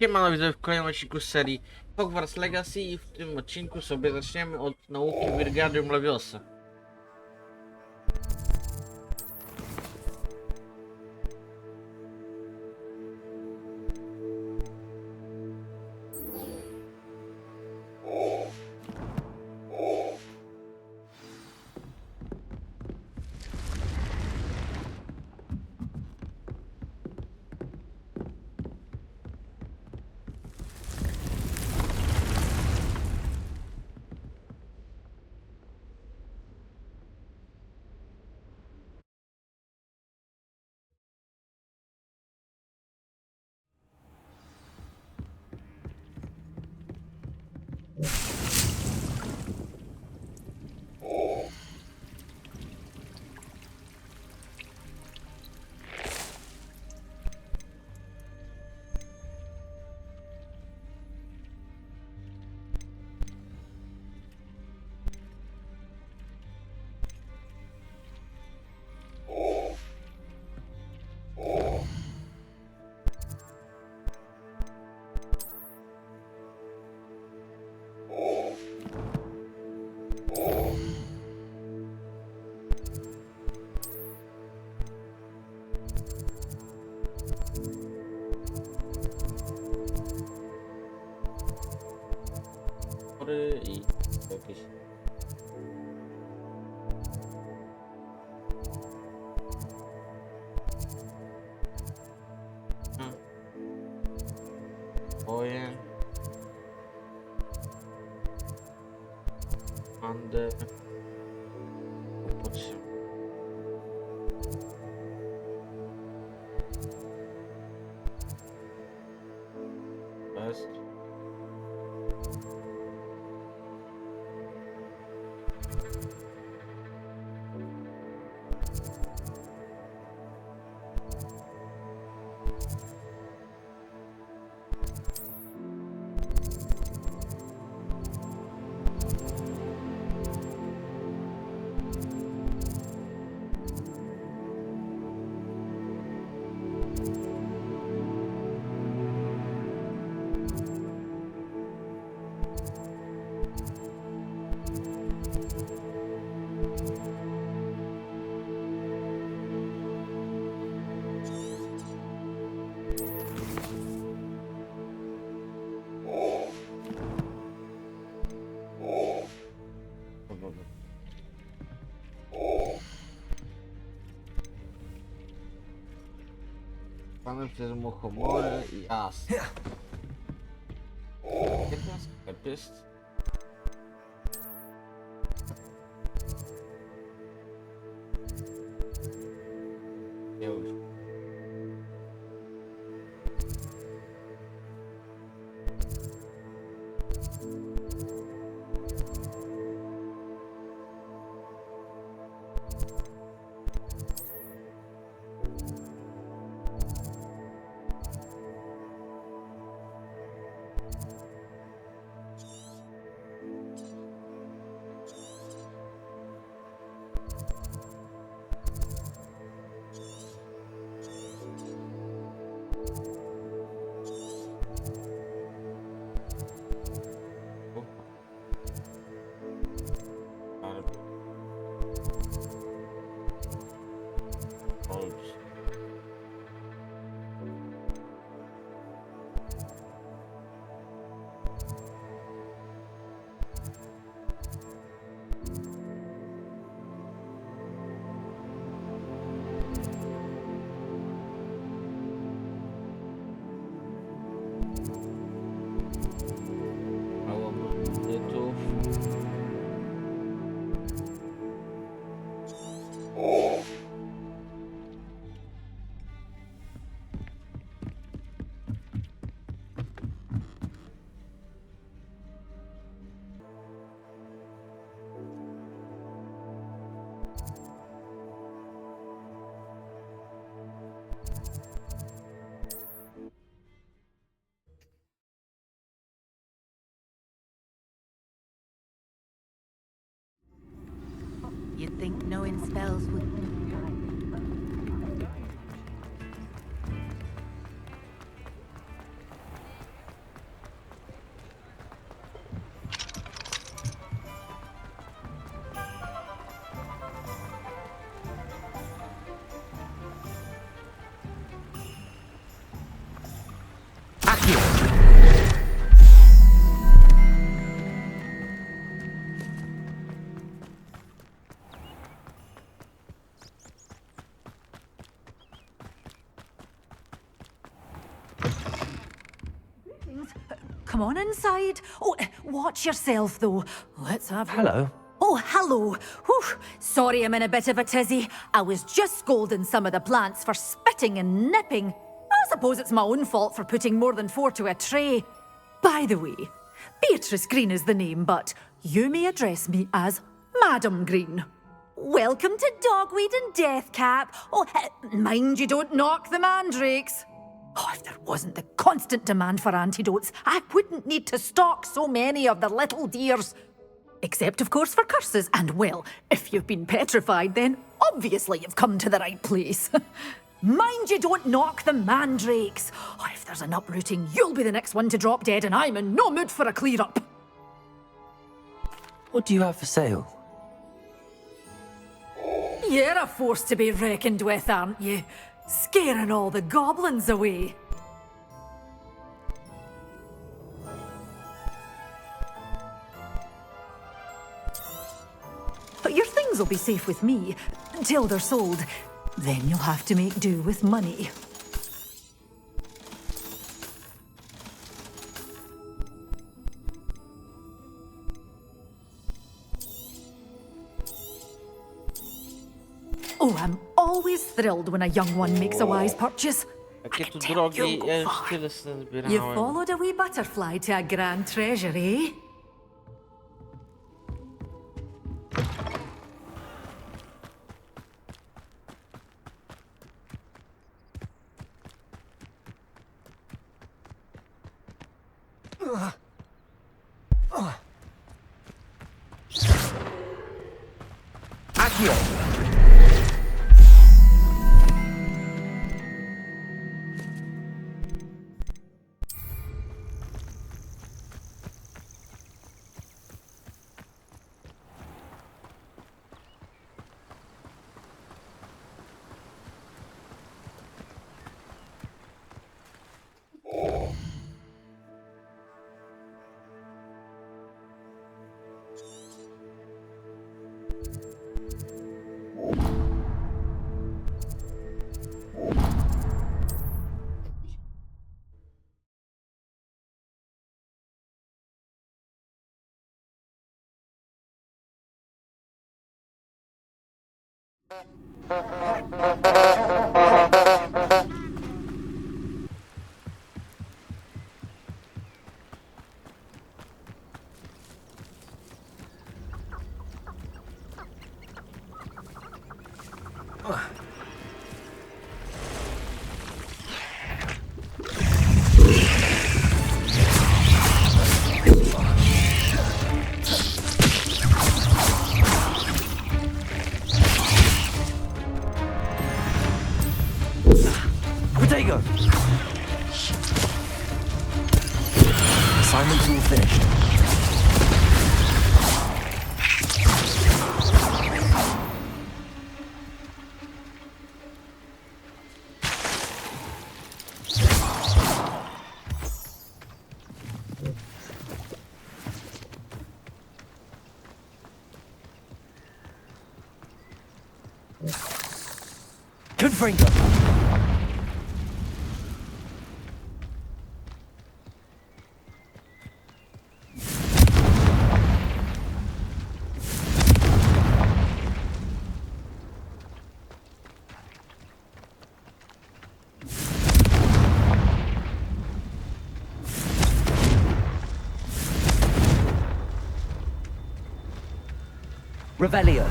Siemano, widzę w kolejnym odcinku z serii Hogwarts Legacy i w tym odcinku sobie zaczniemy od nauki Wingardium Leviosa. I jakieś... Oje... Under... Potrzeb... Best... Panem przez muchomory i as. Gdzie ten sklep jest? Już. Mało bandytów. You'd think knowing spells would... come on inside. Oh, watch yourself, though. Let's have... Hello. Oh, hello. Whew. Sorry I'm in a bit of a tizzy. I was just scolding some of the plants for spitting and nipping. I suppose it's my own fault for putting more than 4 to a tray. By the way, Beatrice Green is the name, but you may address me as Madam Green. Welcome to Dogweed and Deathcap. Oh, mind you don't knock the mandrakes. Oh, if there wasn't the constant demand for antidotes, I wouldn't need to stock so many of the little dears. Except, of course, for curses. And, well, if you've been petrified, then obviously you've come to the right place. Mind you don't knock the mandrakes. Oh, if there's an uprooting, you'll be the next one to drop dead, and I'm in no mood for a clear-up. What do you have for sale? You're a force to be reckoned with, aren't you? Scaring all the goblins away. But your things will be safe with me, until they're sold. Then you'll have to make do with money. Oh, I'm always thrilled when a young one makes a wise purchase. Jakie I tu can tell drogi, you'll go ja już far. tyle You zbierałem. followed a wee butterfly to a grand treasure, eh? Accio! Potato! Assignment's all finished. Confringo! Revelio.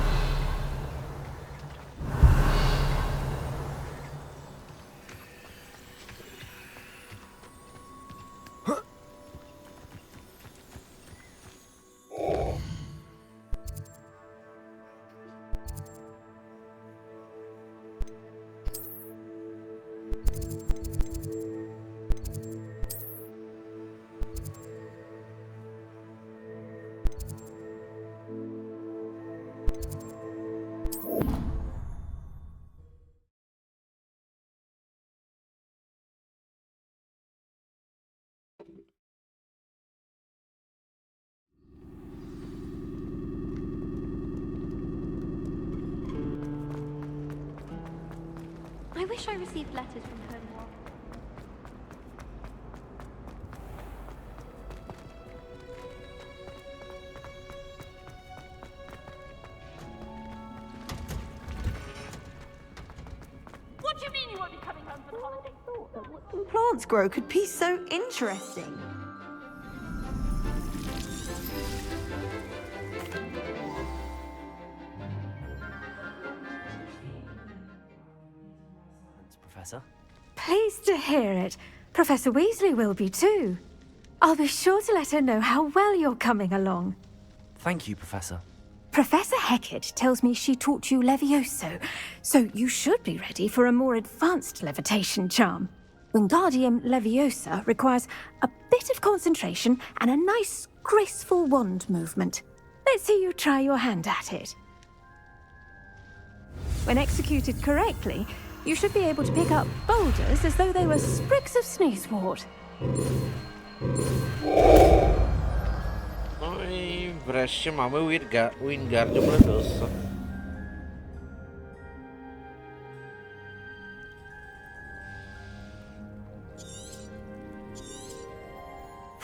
I wish I received letters from her more. Plants grow could be so interesting. Professor. Pleased to hear it. Professor Weasley will be too. I'll be sure to let her know how well you're coming along. Thank you, Professor. Professor Hecat tells me she taught you Levioso, so you should be ready for a more advanced levitation charm. Wingardium Leviosa requires a bit of concentration and a nice, graceful wand movement. Let's see you try your hand at it. When executed correctly, you should be able to pick up boulders as though they were sprigs of sneezewort. No i wreszcie mamy Wingardium Leviosa.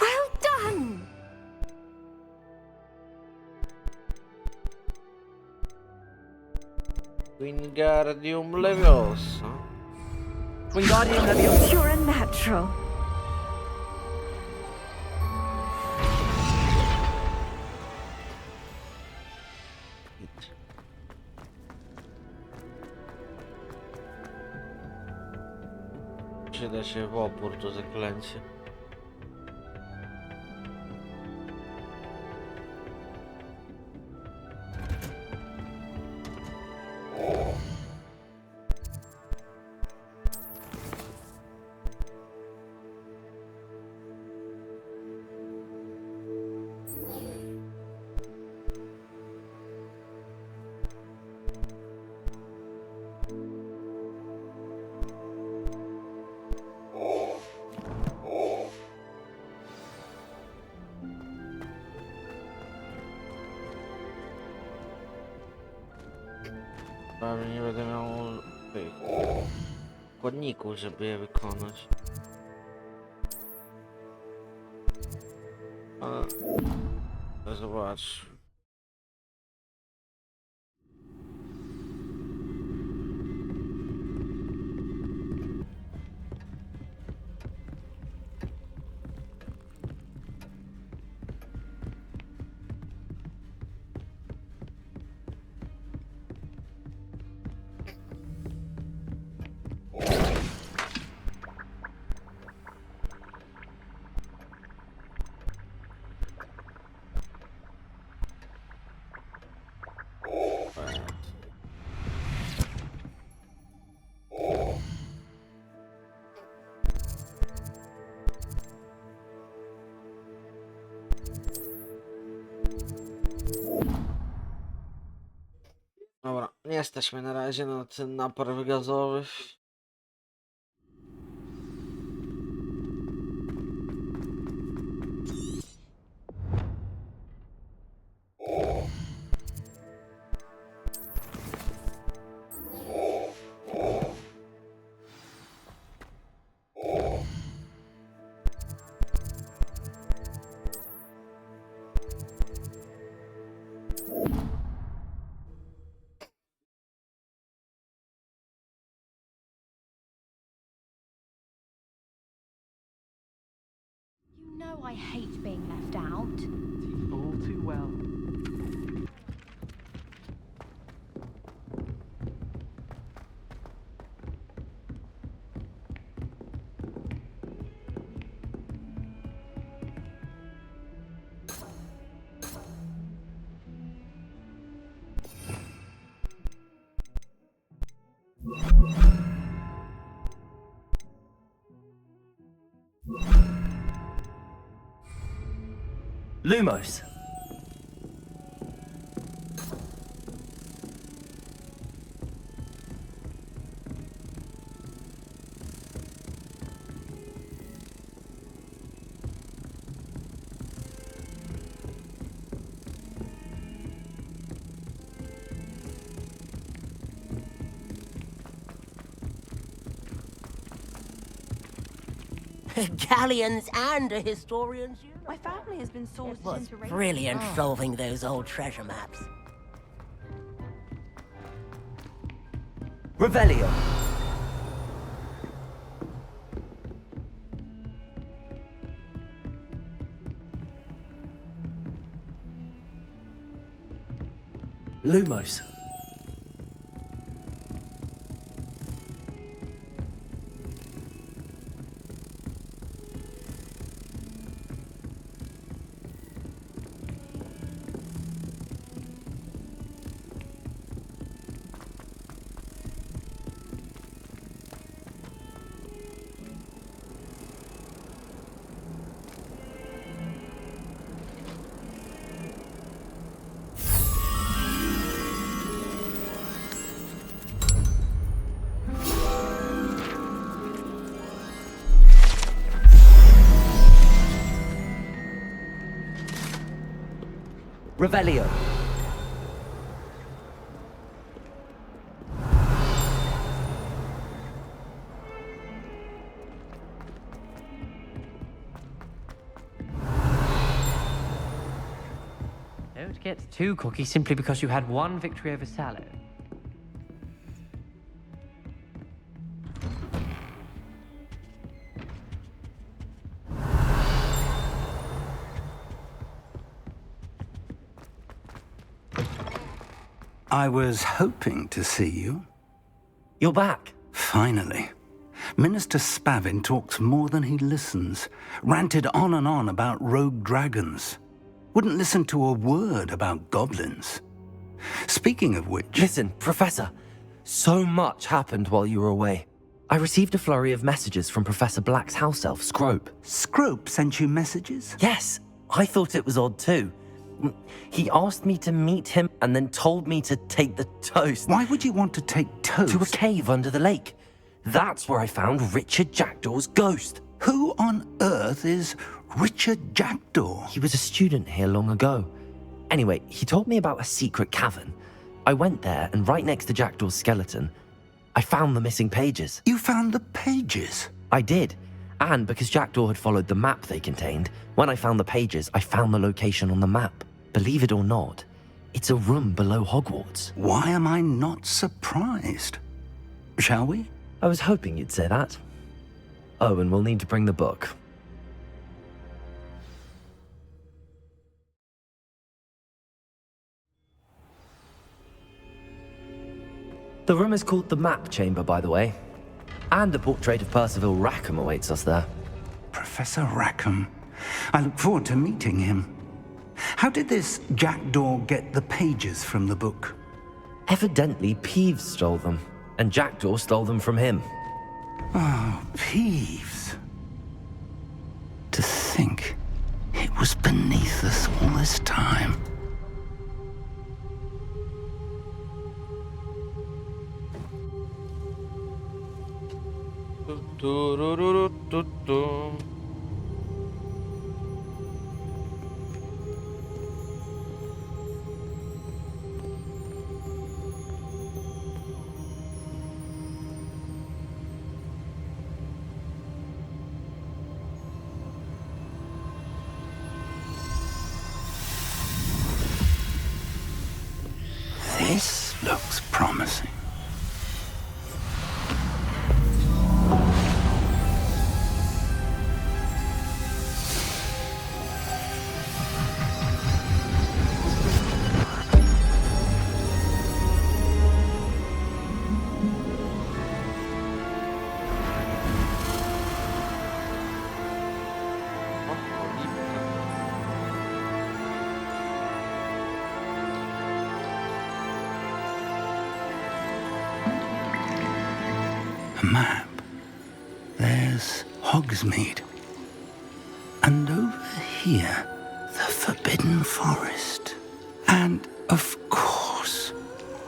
Well done! Wingardium Leviosa. Wingardium Leviosa. You're a natural. Przyda się w opór to zaklęcie. Prawie nie będę miał tych składników, żeby je wykonać. Ale zobacz. Dobra, nie jesteśmy na razie na ten napar gazowy. You know I hate being left out. All too well. Lumos. Galleons and a historian's unit. My family has been sorted It was into races. brilliant solving those old treasure maps. Revelio. Lumos. Revelio. Don't get too cocky simply because you had one victory over Sallow. I was hoping to see you. You're back. Finally. Minister Spavin talks more than he listens. Ranted on and on about rogue dragons. Wouldn't listen to a word about goblins. Speaking of which... Listen, Professor. So much happened while you were away. I received a flurry of messages from Professor Black's house elf, Scrope. Scrope sent you messages? Yes, I thought it was odd too. He asked me to meet him and then told me to take the toast. Why would you want to take toast? To a cave under the lake. That's where I found Richard Jackdaw's ghost. Who on earth is Richard Jackdaw? He was a student here long ago. Anyway, he told me about a secret cavern. I went there, and right next to Jackdaw's skeleton, I found the missing pages. You found the pages? I did. And because Jackdaw had followed the map they contained, when I found the pages, I found the location on the map. Believe it or not, it's a room below Hogwarts. Why am I not surprised? Shall we? I was hoping you'd say that. Oh, and we'll need to bring the book. The room is called the Map Chamber, by the way. And a portrait of Percival Rackham awaits us there. Professor Rackham. I look forward to meeting him. How did this Jackdaw get the pages from the book? Evidently, Peeves stole them, and Jackdaw stole them from him. Oh, Peeves. To think it was beneath us all this time. This looks promising. Map. There's Hogsmeade. And over here, the Forbidden Forest. And, of course,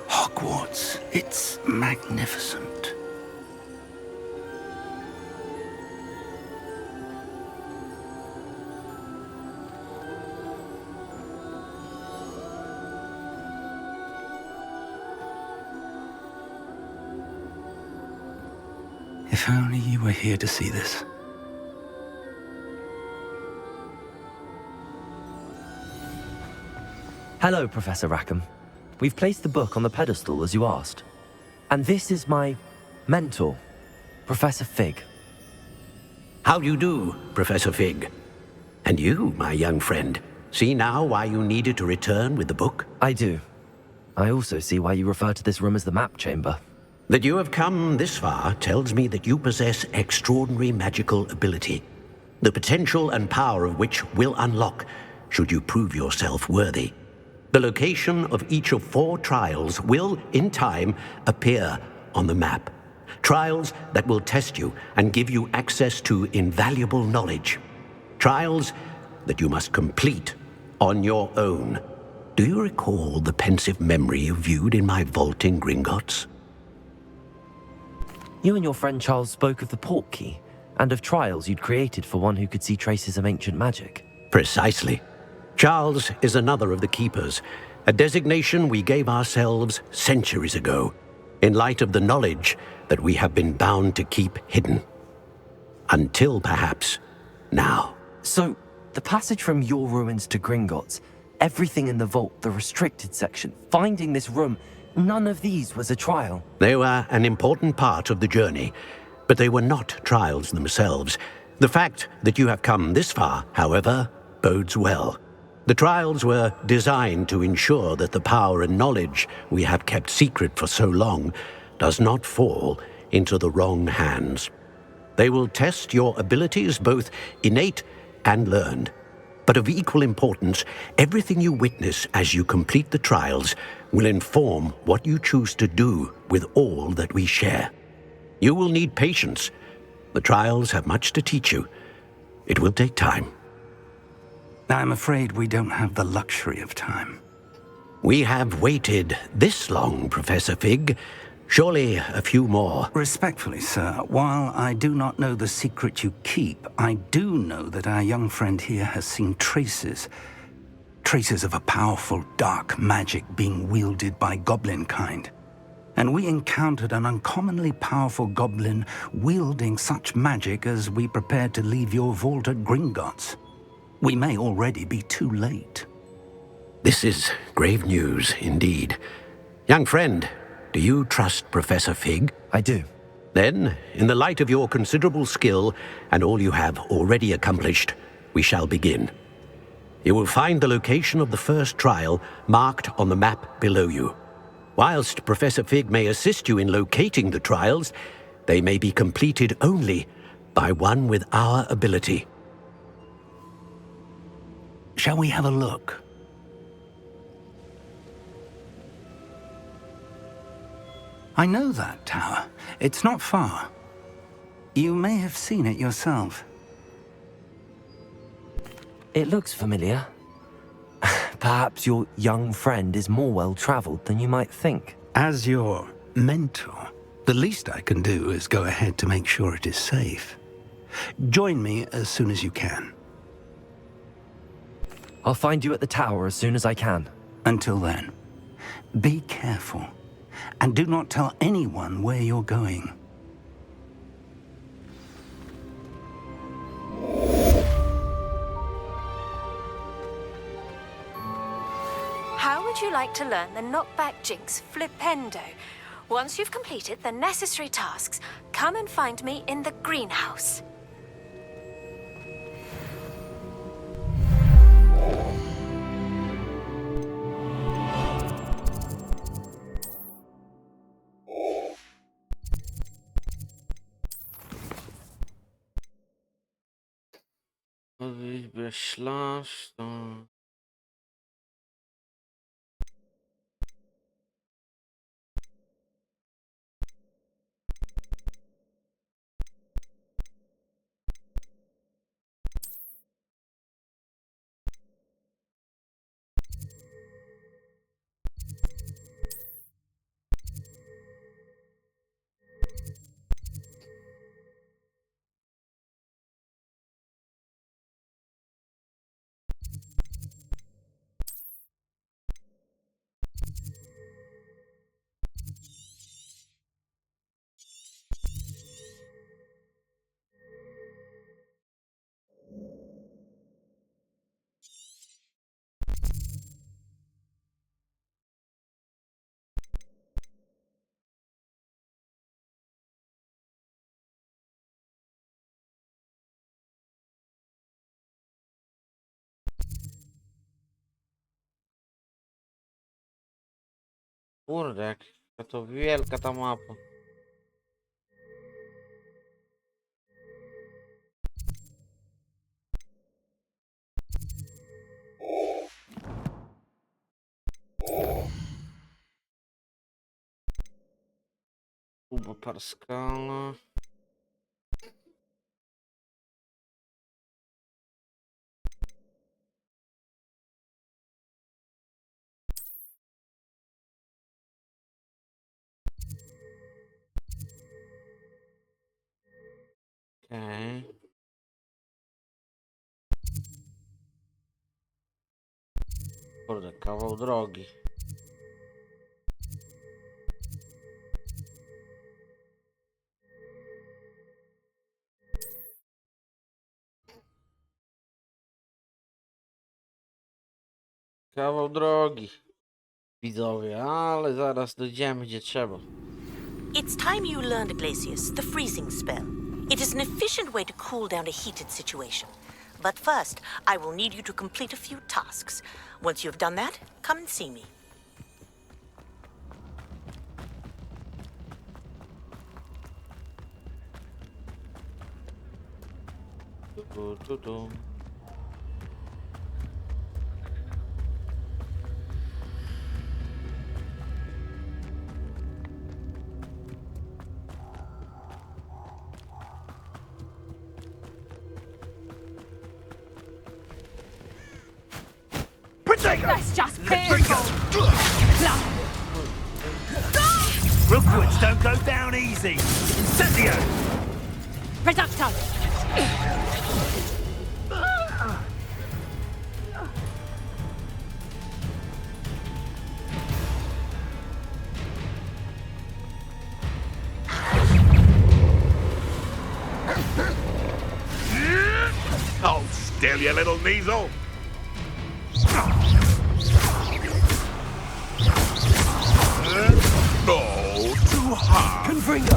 Hogwarts. It's magnificent. If only you were here to see this. Hello, Professor Rackham. We've placed the book on the pedestal as you asked. And this is my mentor, Professor Fig. How do you do, Professor Fig? And you, my young friend, see now why you needed to return with the book? I do. I also see why you refer to this room as the map chamber. That you have come this far tells me that you possess extraordinary magical ability, the potential and power of which will unlock should you prove yourself worthy. The location of each of 4 trials will, in time, appear on the map. Trials that will test you and give you access to invaluable knowledge. Trials that you must complete on your own. Do you recall the pensive memory you viewed in my vault in Gringotts? You and your friend Charles spoke of the port key, and of trials you'd created for one who could see traces of ancient magic. Precisely. Charles is another of the Keepers, a designation we gave ourselves centuries ago, in light of the knowledge that we have been bound to keep hidden. Until perhaps now. So, the passage from your ruins to Gringotts, everything in the vault, the restricted section, finding this room, none of these was a trial. They were an important part of the journey, but they were not trials themselves. The fact that you have come this far, however, bodes well. The trials were designed to ensure that the power and knowledge we have kept secret for so long does not fall into the wrong hands. They will test your abilities, both innate and learned. But of equal importance, everything you witness as you complete the trials will inform what you choose to do with all that we share. You will need patience. The trials have much to teach you. It will take time. I'm afraid we don't have the luxury of time. We have waited this long, Professor Fig. Surely a few more. Respectfully, sir, while I do not know the secret you keep, I do know that our young friend here has seen traces of a powerful dark magic being wielded by goblin kind. And we encountered an uncommonly powerful goblin wielding such magic as we prepared to leave your vault at Gringotts. We may already be too late. This is grave news indeed. Young friend, do you trust Professor Fig? I do. Then, in the light of your considerable skill and all you have already accomplished, we shall begin. You will find the location of the first trial marked on the map below you. Whilst Professor Fig may assist you in locating the trials, they may be completed only by one with our ability. Shall we have a look? I know that tower. It's not far. You may have seen it yourself. It looks familiar. Perhaps your young friend is more well-traveled than you might think. As your mentor, the least I can do is go ahead to make sure it is safe. Join me as soon as you can. I'll find you at the tower as soon as I can. Until then, be careful, and do not tell anyone where you're going. How would you like to learn the knockback jinx flipendo? Once you've completed the necessary tasks, come and find me in the greenhouse. Beschlaß. Kurde, jaka to wielka ta mapa. Próba parskala. Okej. Kurde, kawał drogi. Kawał drogi. Widzowie, ale zaraz dojdziemy gdzie trzeba. It's time you learned, Glacius, the freezing spell. It is an efficient way to cool down a heated situation. But first, I will need you to complete a few tasks. Once you've done that, come and see me. Tu. That's just painful. Rookwoods don't go down easy. Incendio! Reducto. Oh, still, you little measle. No, too hard. Confringo!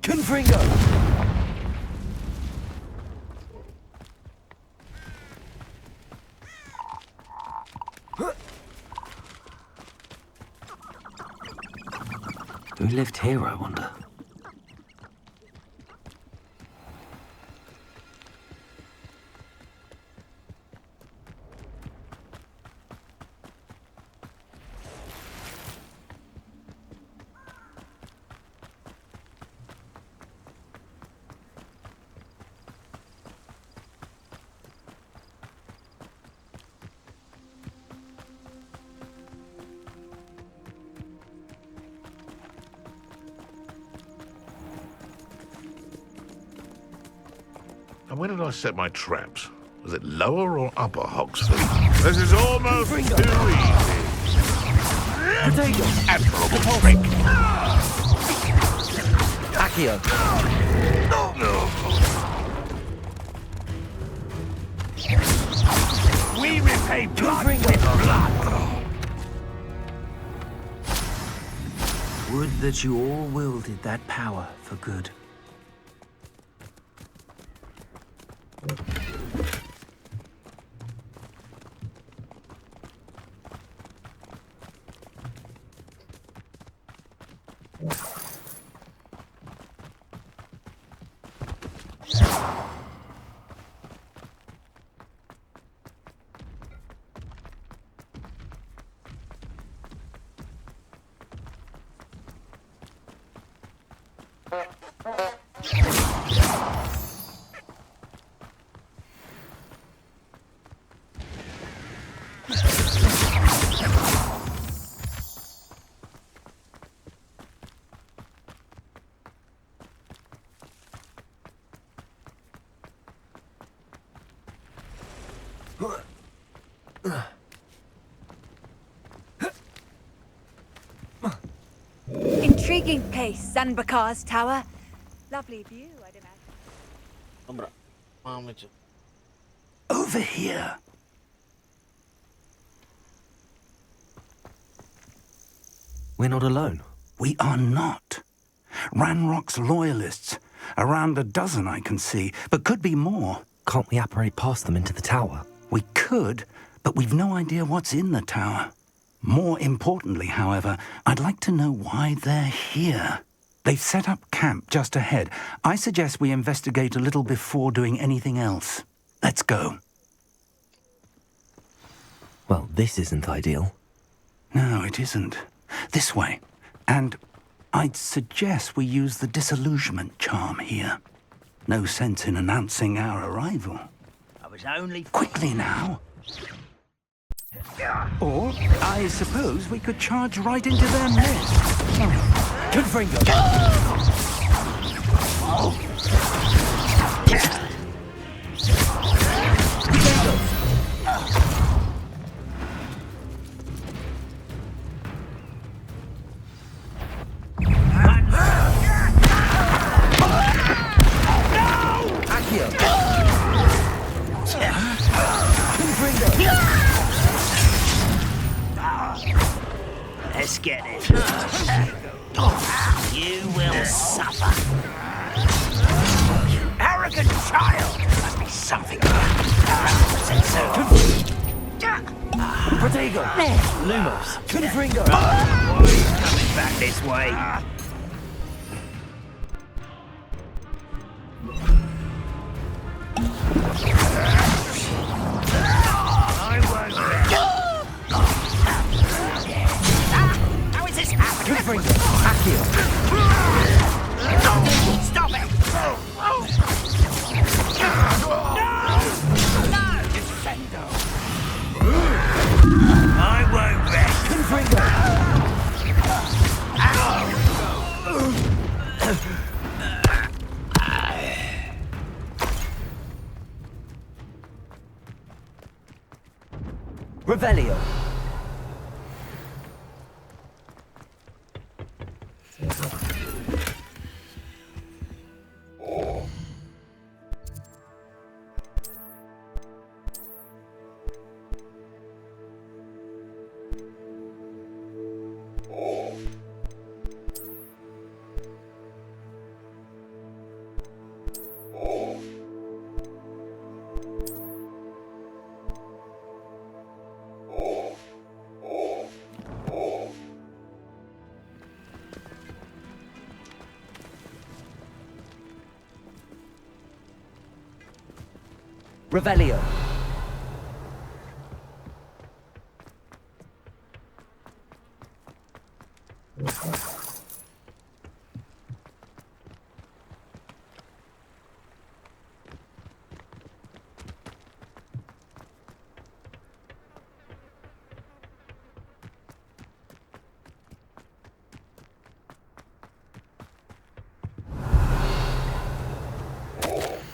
Confringo! Who lived here, I wonder? And where did I set my traps? Was it lower or upper Hogsford? This is almost too easy. Admirable trick. Accio! We repay blood with blood. Would that you all wielded that power for good. Intriguing place, Zanbakar's tower. Lovely view, I'd imagine. Dobra, mamy cię. Over here. We're not alone. We are not. Ranrock's loyalists, Around a dozen I can see, but could be more. Can't we apparate past them into the tower? We could, but we've no idea what's in the tower. More importantly, however, I'd like to know why they're here. They've set up camp just ahead. I suggest we investigate a little before doing anything else. Let's go. Well, this isn't ideal. No, it isn't. This way. And I'd suggest we use the disillusionment charm here. No sense in announcing our arrival. I was only... Quickly now. Or, I suppose we could charge right into their midst. Good finger! Let's get it. You will suffer. You arrogant child! Must be something. Protego! Lumos! Confringo! Coming back this way. I won't. How is this happening? Confringo! Accio! Stop it! No! Defendo! I won't rest! Confringo! Revelio. Revelio.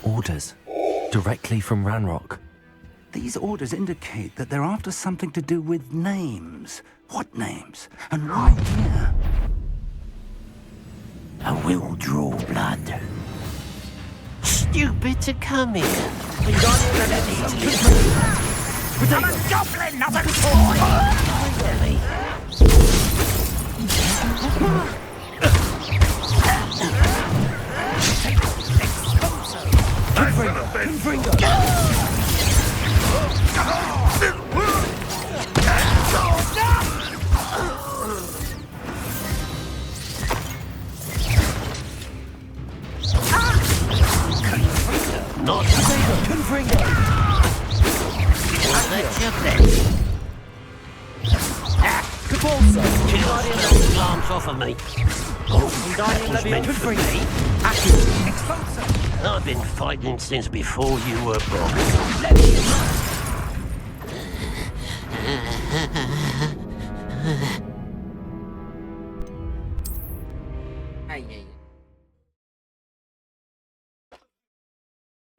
Orders. Directly from Ranrock. These orders indicate that they're after something to do with names. What names? And why here? I will draw blood. Stupid to come here. I'm a goblin, not a toy! Really? Not Confringo! Let's have this. Capolso! Guardian don't glance off of me. Oh, That was meant for me. I've been fighting since before you were born. Aj.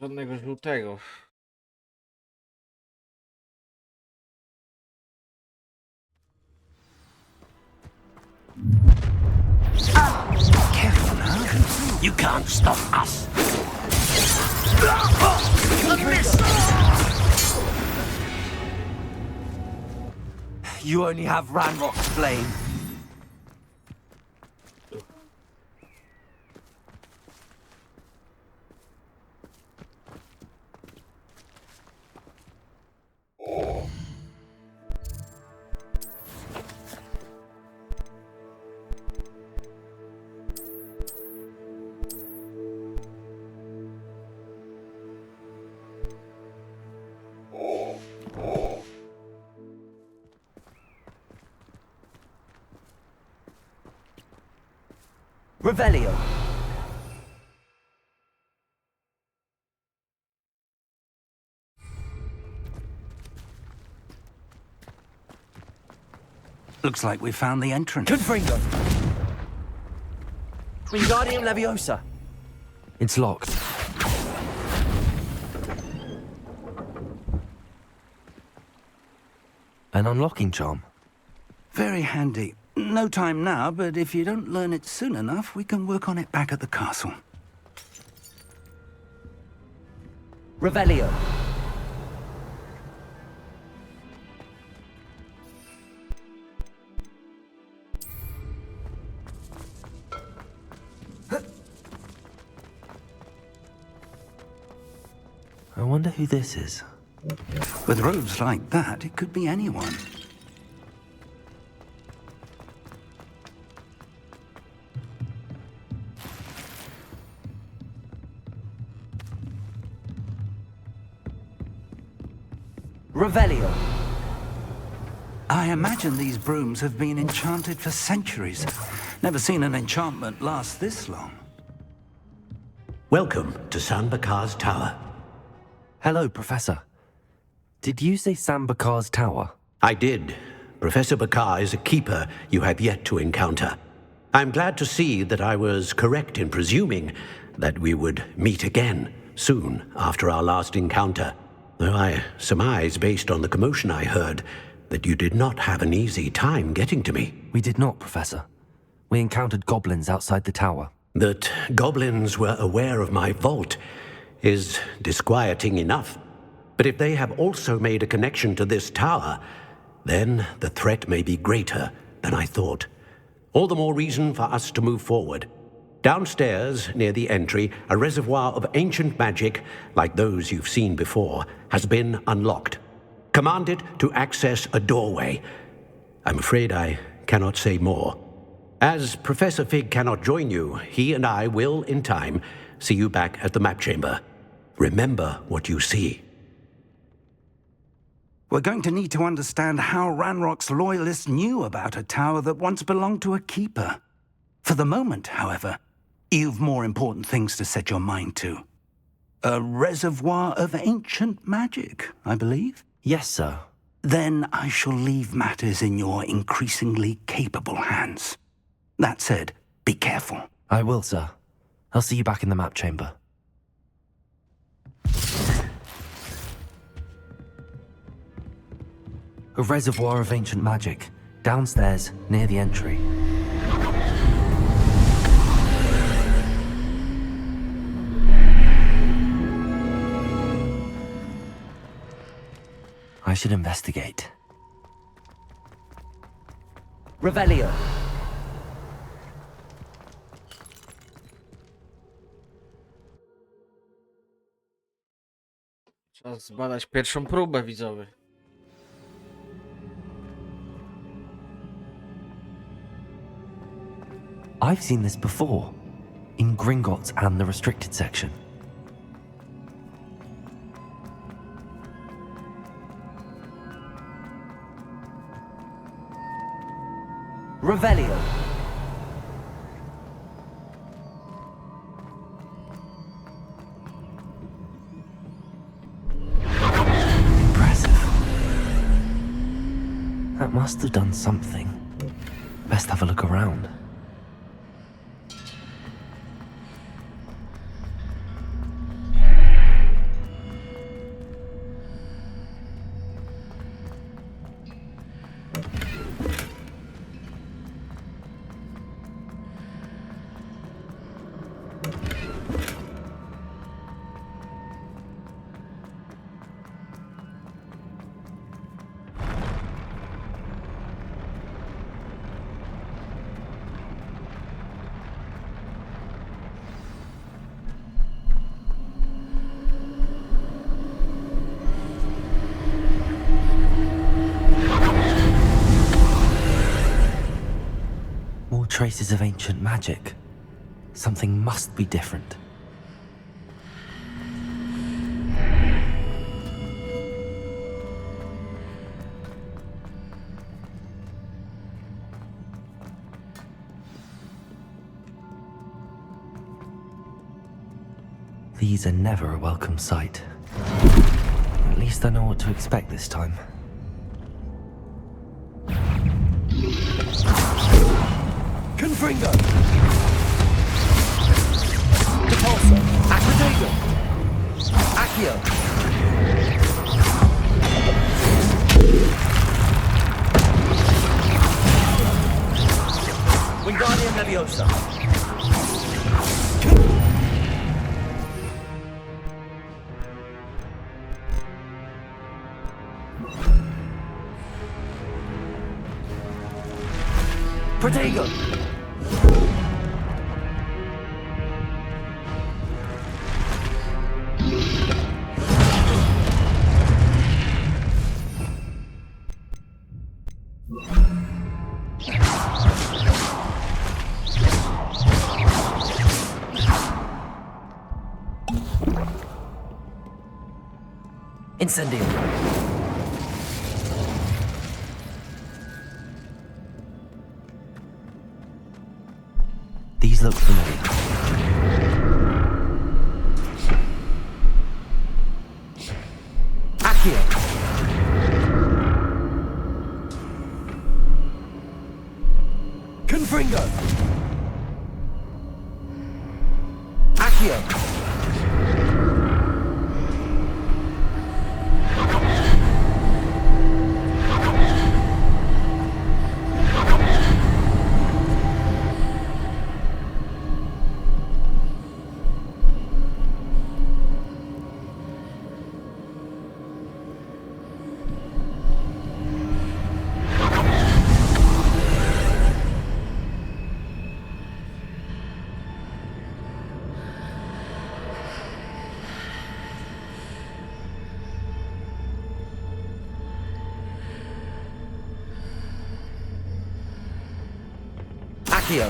Żadnego żółtego. Careful now. You can't stop us. You only have Ranrock's flame. Revelio. Looks like we found the entrance. Confringo. Wingardium Leviosa. It's locked. An unlocking charm. Very handy. No time now, but if you don't learn it soon enough, we can work on it back at the castle. Revelio. I wonder who this is. With robes like that, it could be anyone. Revelio. I imagine these brooms have been enchanted for centuries. Never seen an enchantment last this long. Welcome to Sanbakar's Tower. Hello, Professor. Did you say Sambakar's Tower? I did. Professor Bakar is a keeper you have yet to encounter. I'm glad to see that I was correct in presuming that we would meet again soon after our last encounter. Though I surmise, based on the commotion I heard, that you did not have an easy time getting to me. We did not, Professor. We encountered goblins outside the tower. That goblins were aware of my vault is disquieting enough. But if they have also made a connection to this tower, then the threat may be greater than I thought. All the more reason for us to move forward. Downstairs, near the entry, a reservoir of ancient magic, like those you've seen before, has been unlocked. Command it to access a doorway. I'm afraid I cannot say more. As Professor Fig cannot join you, he and I will, in time, see you back at the map chamber. Remember what you see. We're going to need to understand how Ranrock's loyalists knew about a tower that once belonged to a keeper. For the moment, however, you've more important things to set your mind to. A reservoir of ancient magic, I believe? Yes, sir. Then I shall leave matters in your increasingly capable hands. That said, be careful. I will, sir. I'll see you back in the map chamber. A reservoir of ancient magic, downstairs, near the entry. I should investigate. Revelio. Czas zbadać pierwszą próbę, widzowie. I've seen this before, in Gringotts and the restricted section. Revelio. Impressive. That must have done something. Best have a look around. Traces of ancient magic. Something must be different. These are never a welcome sight. At least I know what to expect this time. Confringo! Repulsor! Acquisition! Accio! Wingardium Leviosa! Protego! Incendio! These look familiar. Accio! Confringo! Accio! Accio!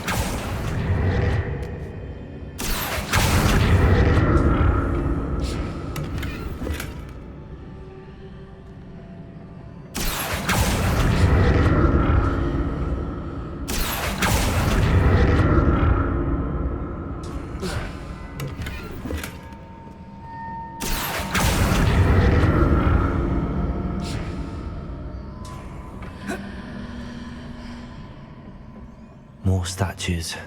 More statues.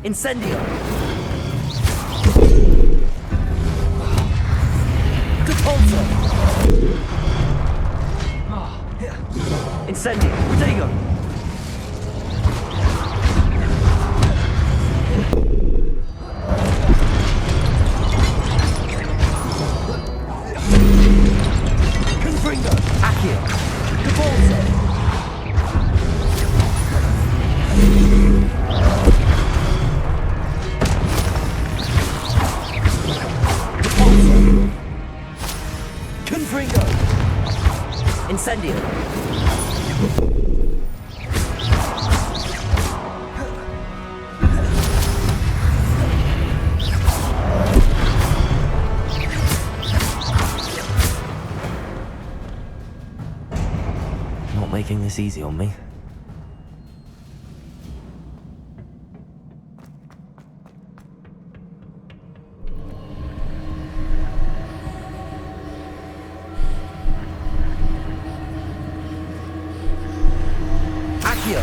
Incendio! Repulsor! Incendio! Protego! Confringo! Accio! Repulsor! Confringo! Incendio! Not making this easy on me. Accio!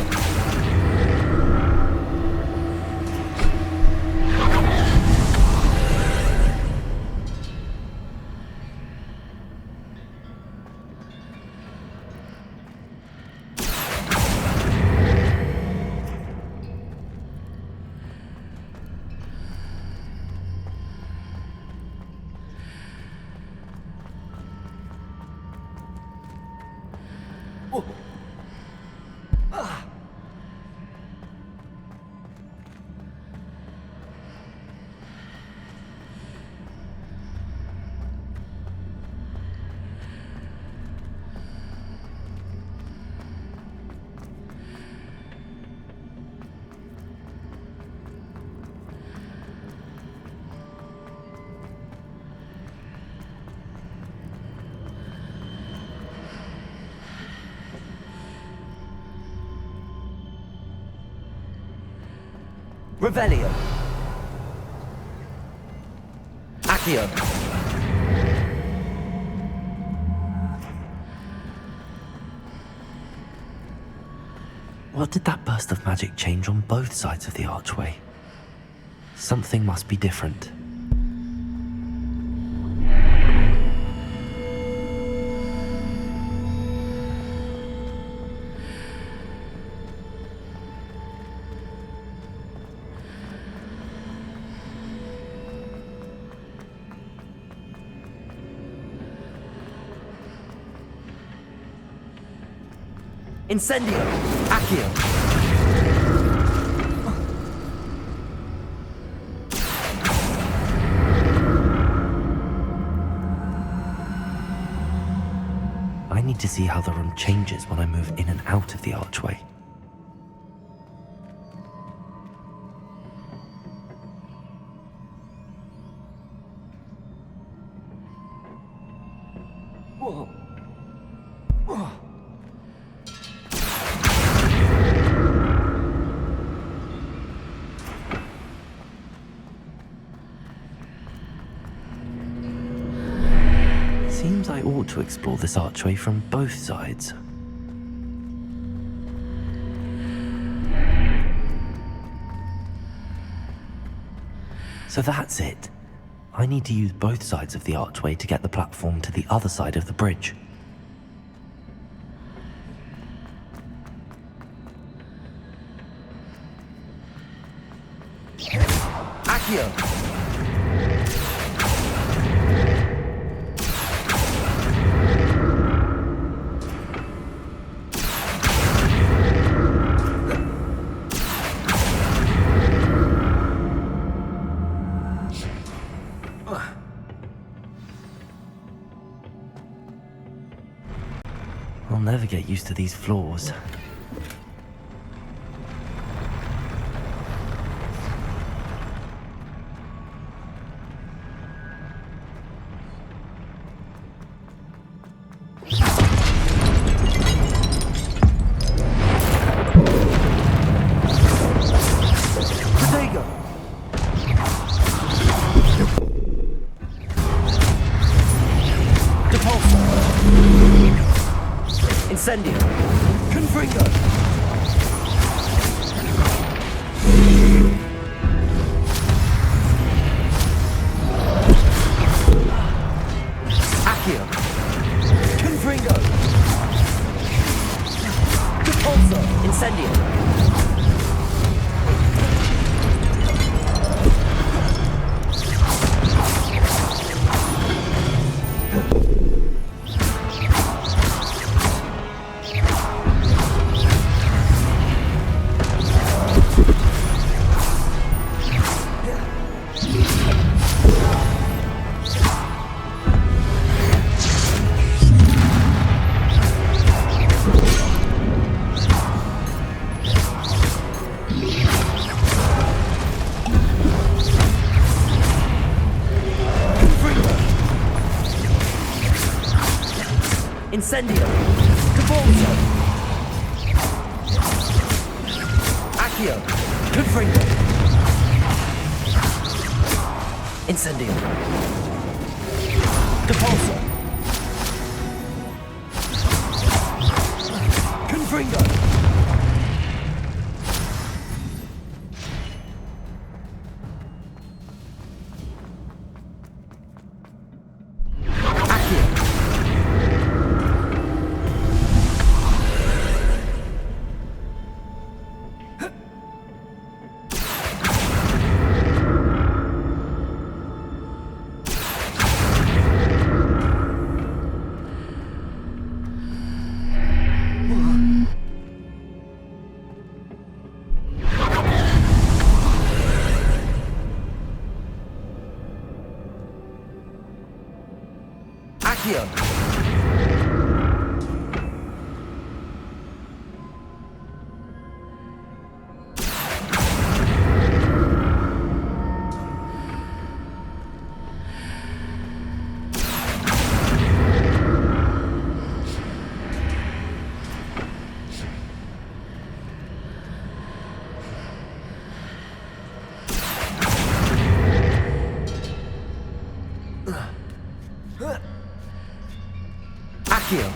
Revelio. Accio. What did that burst of magic change on both sides of the archway? Something must be different. Incendio. Accio. I need to see how the room changes when I move in and out of the archway. Whoa. Seems I ought to explore this archway from both sides. So that's it. I need to use both sides of the archway to get the platform to the other side of the bridge. Accio. I'll never get used to these floors. Incendio. Confringo. Accio. Confringo. Repulso. Incendio. Incendio. Cabalzo. Accio. Confringo. Incendio. Cabalzo. Confringo. Accio. Accio.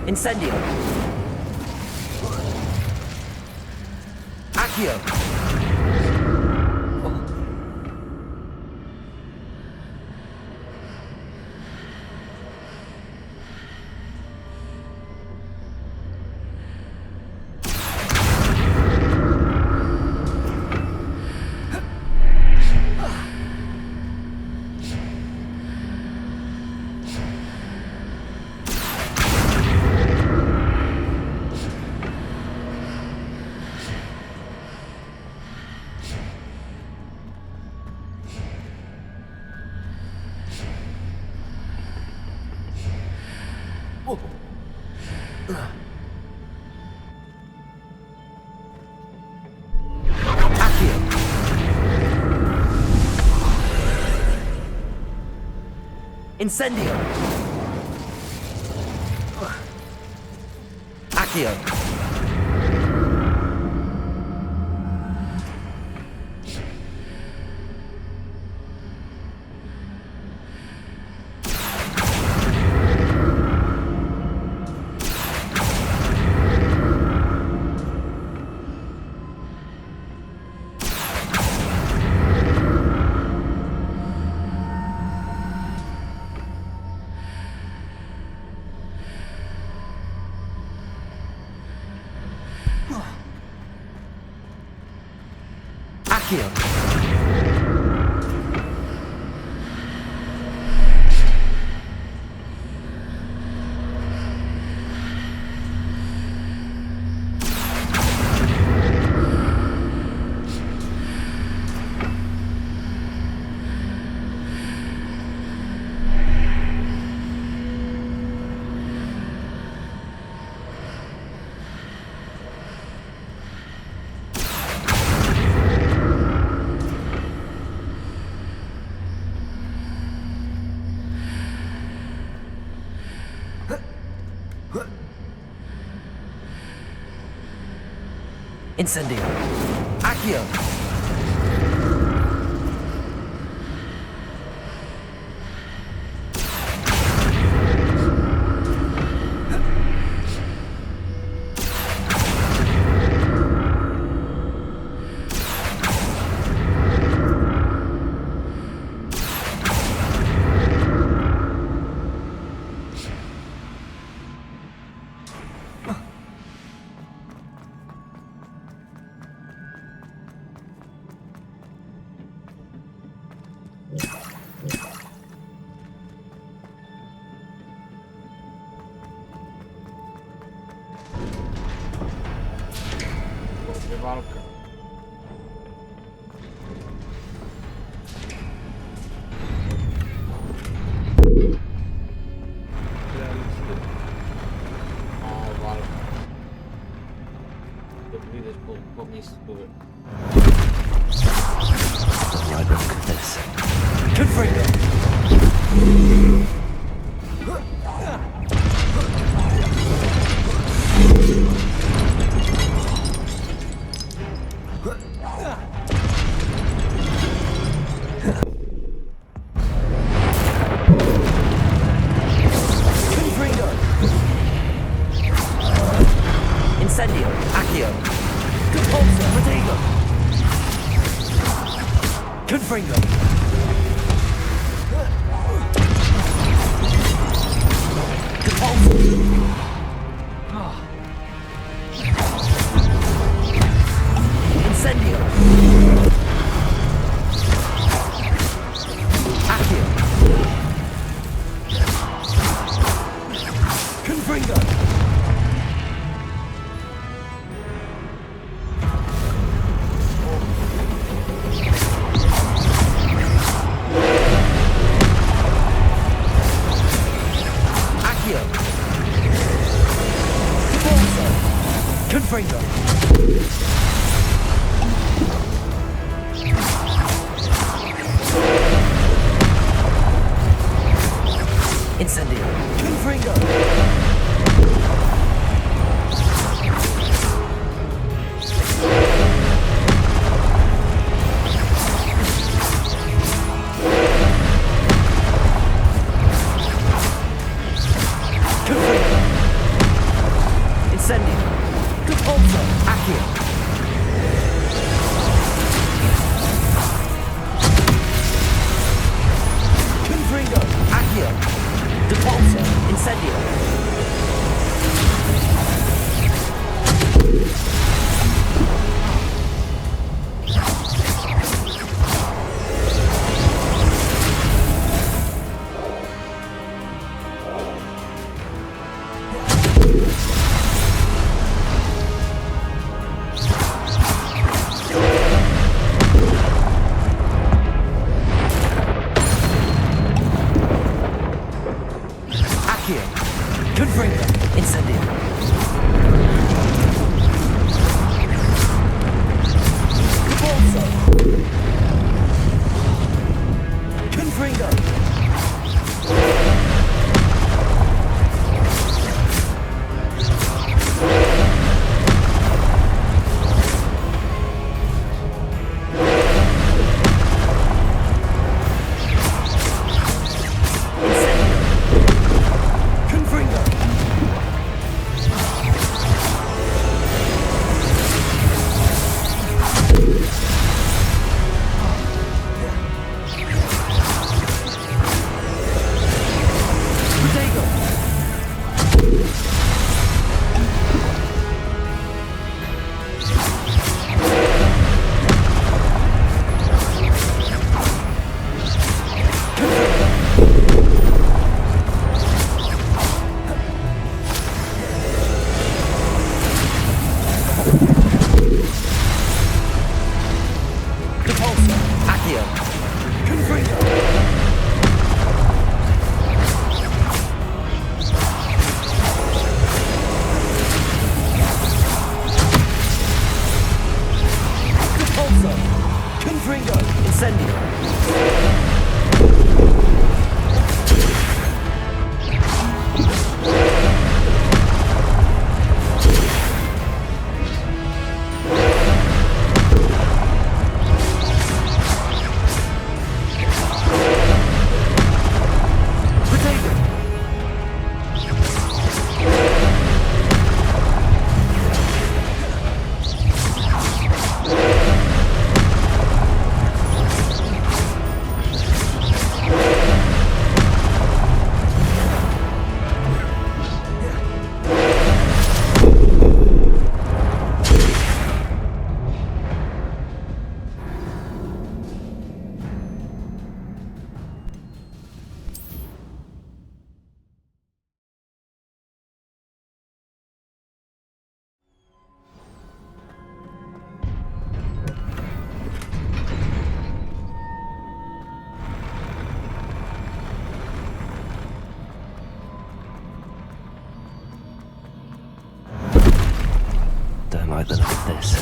Incendio. Accio. Incendio. Accio. Accio. Incendio. Accio. Walka. O, walka. To widać po miejscu. I look at this. Confringo. Incendio. Accio. Compulso. Protego. Confringo. Incendio. Accio. Confringo. Accio. Don't like the look of this.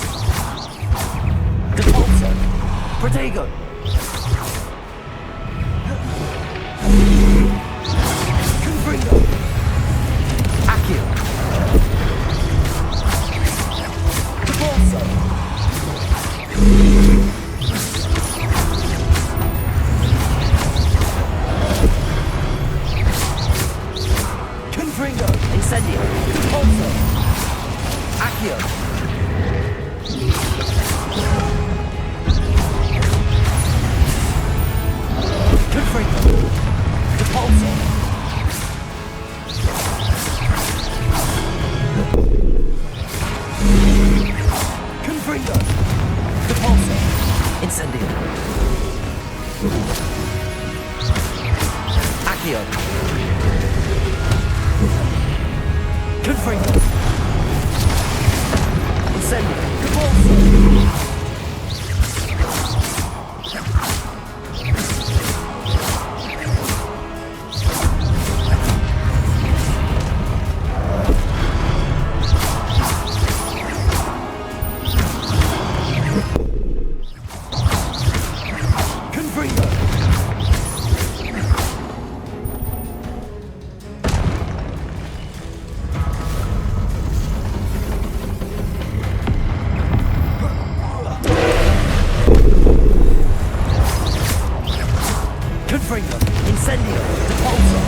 Depulso! Protego! Confringo! Accio! Depulso! Confringo! Incendio! Depulso! Accio! Confringo! Depulso! Confringo! Depulso! Incendio. Accio! Confringo! Incendio! Depulso! Confringo! Confringo! Incendio! Depulso!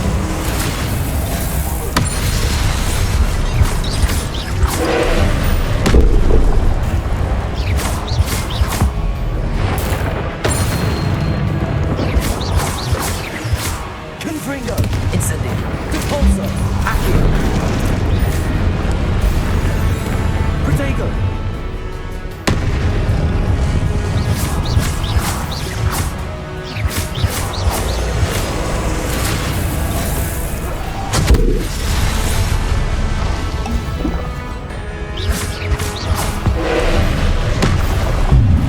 Confringo! Incendio. Depulso! Accio! Protego!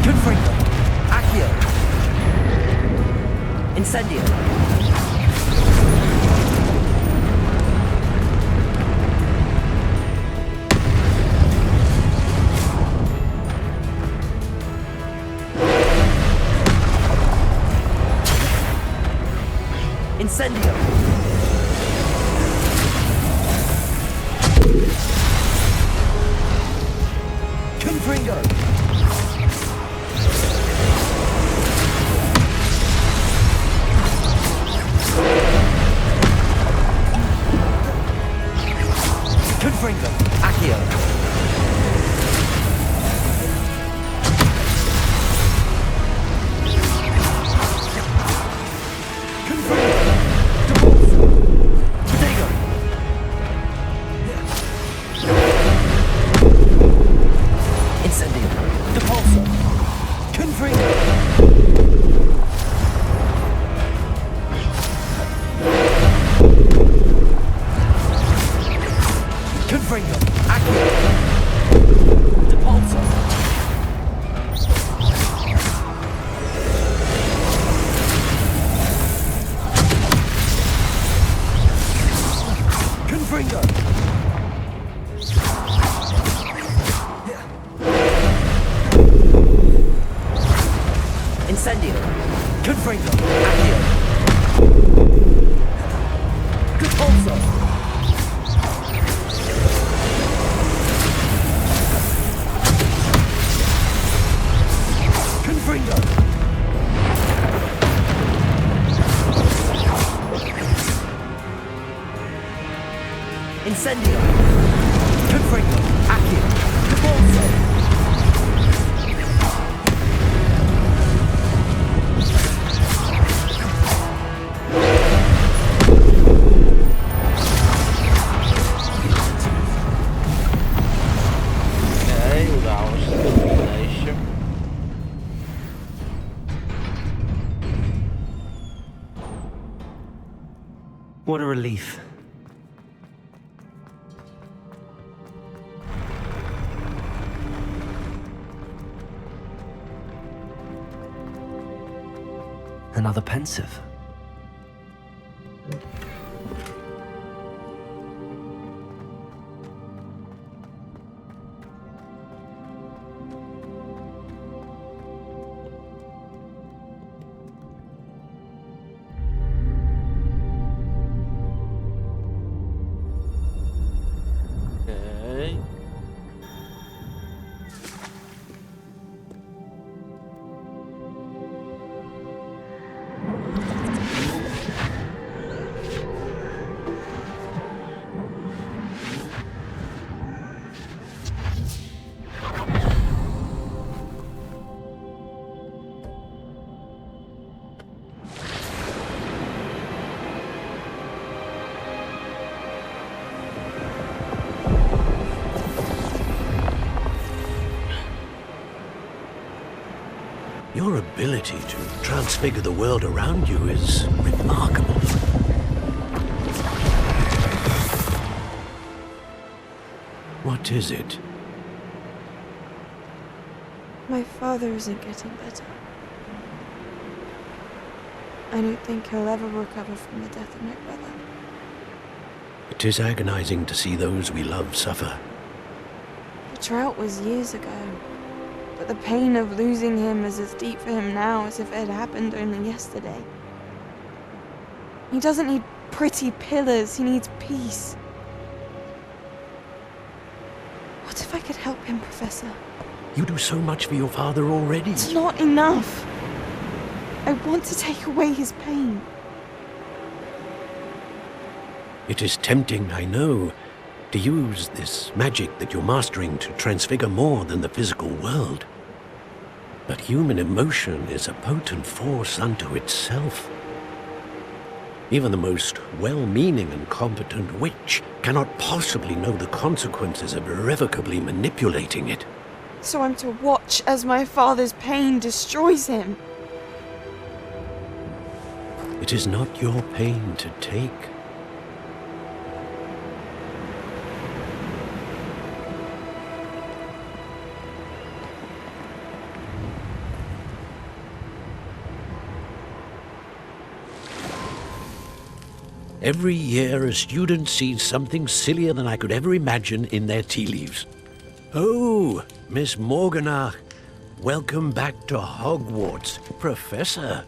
Confringo! Accio! Incendio! Incendio! Confringo! Confringo! Accio! Confringo! Incendio. Confringo. Accio. Repulso. Confringo. Incendio. Confringo. Accio. Repulso. What a relief. Another pensive. Okay. Your ability to transfigure the world around you is remarkable. What is it? My father isn't getting better. I don't think he'll ever recover from the death of my brother. It is agonizing to see those we love suffer. The drought was years ago, but the pain of losing him is as deep for him now as if it had happened only yesterday. He doesn't need pretty pillars, he needs peace. What if I could help him, Professor? You do so much for your father already. It's not enough. I want to take away his pain. It is tempting, I know, to use this magic that you're mastering to transfigure more than the physical world. But human emotion is a potent force unto itself. Even the most well-meaning and competent witch cannot possibly know the consequences of irrevocably manipulating it. So I'm to watch as my father's pain destroys him. It is not your pain to take. Every year, a student sees something sillier than I could ever imagine in their tea leaves. Oh, Miss Morganach, welcome back to Hogwarts, Professor.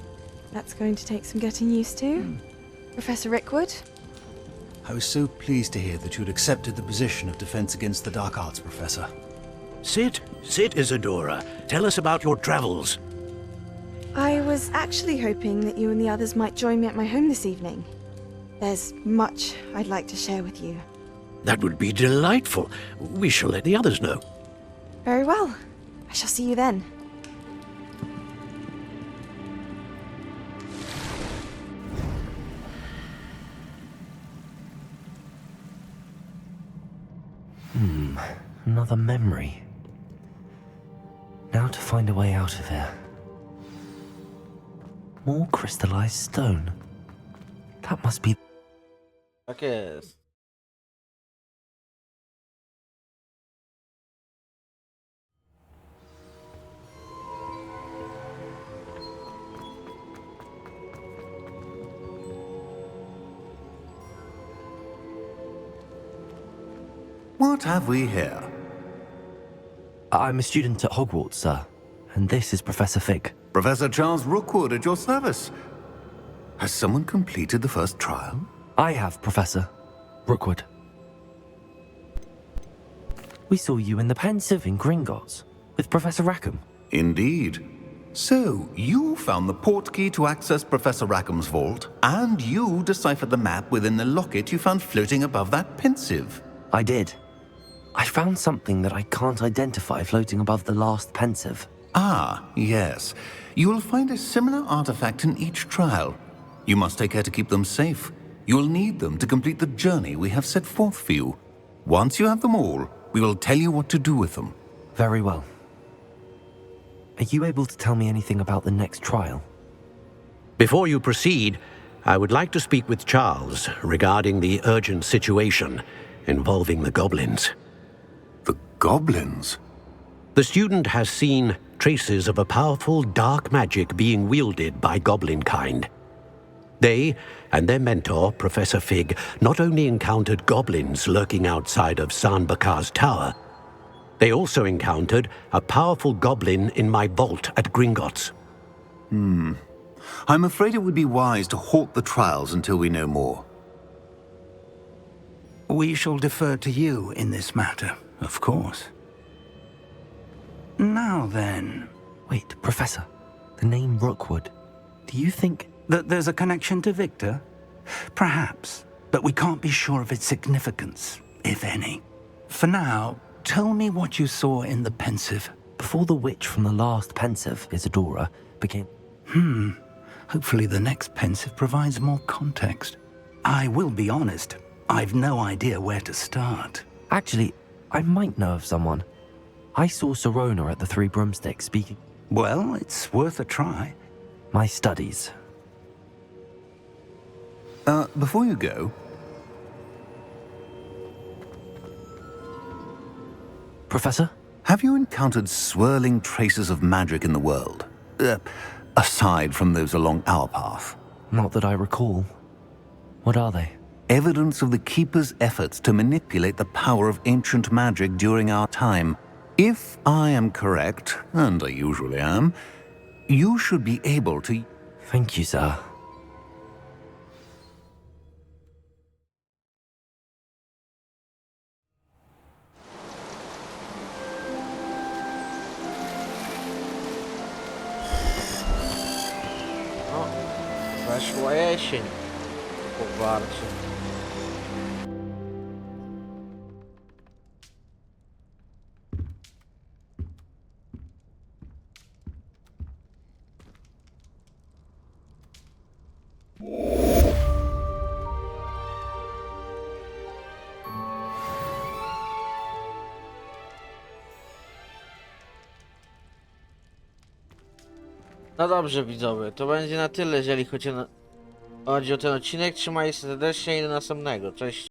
That's going to take some getting used to. Professor Rickwood? I was so pleased to hear that you had accepted the position of Defense Against the Dark Arts, Professor. Sit, Isadora. Tell us about your travels. I was actually hoping that you and the others might join me at my home this evening. There's much I'd like to share with you. That would be delightful. We shall let the others know. Very well. I shall see you then. Another memory. Now to find a way out of here. More crystallized stone. That must be... Okay. What have we here? I'm a student at Hogwarts, sir. And this is Professor Fig. Professor Charles Rookwood at your service. Has someone completed the first trial? I have, Professor Rookwood. We saw you in the Pensive in Gringotts with Professor Rackham. Indeed. So, you found the portkey to access Professor Rackham's vault, and you deciphered the map within the locket you found floating above that Pensive. I did. I found something that I can't identify floating above the last Pensive. Ah, yes. You will find a similar artifact in each trial. You must take care to keep them safe. You'll need them to complete the journey we have set forth for you. Once you have them all, we will tell you what to do with them. Very well. Are you able to tell me anything about the next trial? Before you proceed, I would like to speak with Charles regarding the urgent situation involving the goblins. The goblins? The student has seen traces of a powerful dark magic being wielded by goblin kind. They and their mentor, Professor Fig, not only encountered goblins lurking outside of Sanbakar's tower, they also encountered a powerful goblin in my vault at Gringotts. I'm afraid it would be wise to halt the trials until we know more. We shall defer to you in this matter, of course. Now then... Wait, Professor. The name Rookwood. Do you think... that there's a connection to Victor? Perhaps, but we can't be sure of its significance, if any. For now, tell me what you saw in the Pensive. Before the witch from the last Pensive, Isadora, became... Hopefully the next Pensive provides more context. I will be honest, I've no idea where to start. Actually, I might know of someone. I saw Serona at the Three Broomsticks speaking... Well, it's worth a try. My studies. Before you go... Professor? Have you encountered swirling traces of magic in the world? Aside from those along our path? Not that I recall. What are they? Evidence of the Keeper's efforts to manipulate the power of ancient magic during our time. If I am correct, and I usually am, you should be able to... Thank you, sir. Weszła jesień w Hogwarcie. No dobrze widzowie, to będzie na tyle, jeżeli chodzi o ten odcinek. Trzymajcie się serdecznie i do następnego. Cześć.